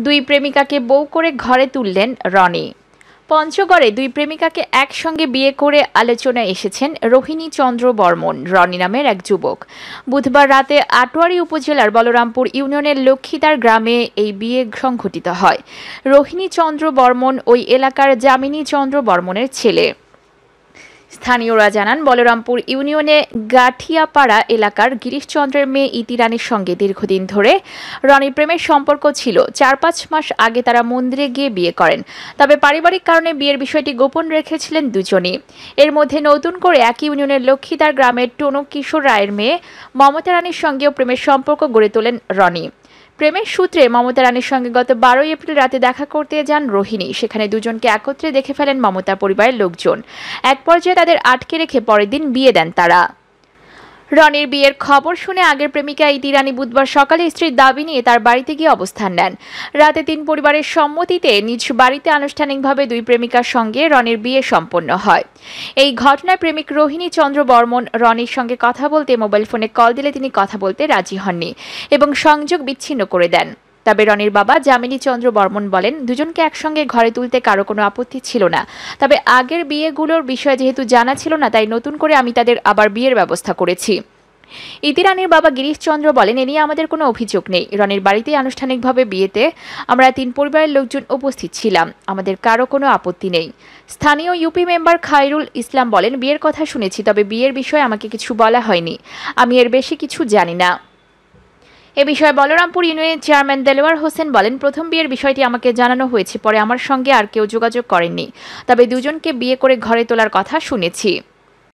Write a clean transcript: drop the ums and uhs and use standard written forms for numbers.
দুই প্রেমিকাকে বউ করে ঘরে তুললেন রনি। পঞ্চগড়ে দুই প্রেমিকাকে একসঙ্গে বিয়ে করে আলোচনায় এসেছেন রোহিণী চন্দ্র বর্মন রনি নামের এক যুবক। বুধবার রাতে আটোয়ারী উপজেলার বলরামপুর ইউনিয়নের লক্ষ্মীদার গ্রামে এই বিয়ে সংঘটিত হয়। রোহিণী চন্দ্র বর্মন ওই এলাকার যামিনী চন্দ্র বর্মনের ছেলে। স্থানীয়রা জানান, বলরামপুর ইউনিয়নে গাঠিয়াপাড়া এলাকার গিরিশচন্দ্রের মেয়ে ইতি রানীর সঙ্গে দীর্ঘদিন ধরে রনির প্রেমের সম্পর্ক ছিল। ৪-৫ মাস আগে তারা মন্দিরে গিয়ে বিয়ে করেন। তবে পারিবারিক কারণে বিয়ের বিষয়টি গোপন রেখেছিলেন দুজনই। এর মধ্যে নতুন করে একই ইউনিয়নের লক্ষ্মীদার গ্রামের টনু কিশোর রায়ের মেয়ে মমতা রানীর সঙ্গেও প্রেমের সম্পর্ক গড়ে তোলেন রনি। প্রেমের সূত্রে মমতা রানীর সঙ্গে গত ১২ এপ্রিল রাতে দেখা করতে যান রোহিণী। সেখানে দুজনকে একত্রে দেখে ফেলেন মমতার পরিবারের লোকজন। এক পর্যায়ে তাদের আটকে রেখে পরের দিন বিয়ে দেন তারা। রনির বিয়ের খবর শুনে আগের প্রেমিকা ইতি রানী বুধবার সকালে স্ত্রীর দাবি নিয়ে তার বাড়িতে গিয়ে অবস্থান নেন। রাতে ৩ পরিবারের সম্মতিতে নিজ বাড়িতে আনুষ্ঠানিকভাবে দুই প্রেমিকার সঙ্গে রনির বিয়ে সম্পন্ন হয়। এই ঘটনায় প্রেমিক রোহিণী চন্দ্র বর্মন রনির সঙ্গে কথা বলতে মোবাইল ফোনে কল দিলে তিনি কথা বলতে রাজি হননি এবং সংযোগ বিচ্ছিন্ন করে দেন। তবে রনির বাবা যামিনী চন্দ্র বর্মন বলেন, দুজনকে একসঙ্গে ঘরে তুলতে কারো কোনো আপত্তি ছিল না। তবে আগের বিয়েগুলোর বিষয়ে যেহেতু জানা ছিল না, তাই নতুন করে আমি তাদের আবার বিয়ের ব্যবস্থা করেছি। ইতি রানীর বাবা গিরিশচন্দ্র বলেন, এ নিয়ে আমাদের কোনো অভিযোগ নেই। রনির বাড়িতে আনুষ্ঠানিকভাবে বিয়েতে আমরা ৩ পরিবারের লোকজন উপস্থিত ছিলাম। আমাদের কারো কোনো আপত্তি নেই। স্থানীয় ইউপি মেম্বার খায়রুল ইসলাম বলেন, বিয়ের কথা শুনেছি, তবে বিয়ের বিষয়ে আমাকে কিছু বলা হয়নি। আমি এর বেশি কিছু জানি না। এ বিষয়ে বলরামপুর ইউনিয়নের চেয়ারম্যান দেলোয়ার হোসেন বলেন, প্রথম বিয়ের বিষয়টি আমাকে জানানো হয়েছে, পরে আমার সঙ্গে আর কেউ যোগাযোগ করেননি। তবে দুজনকে বিয়ে করে ঘরে তোলার কথা শুনেছি।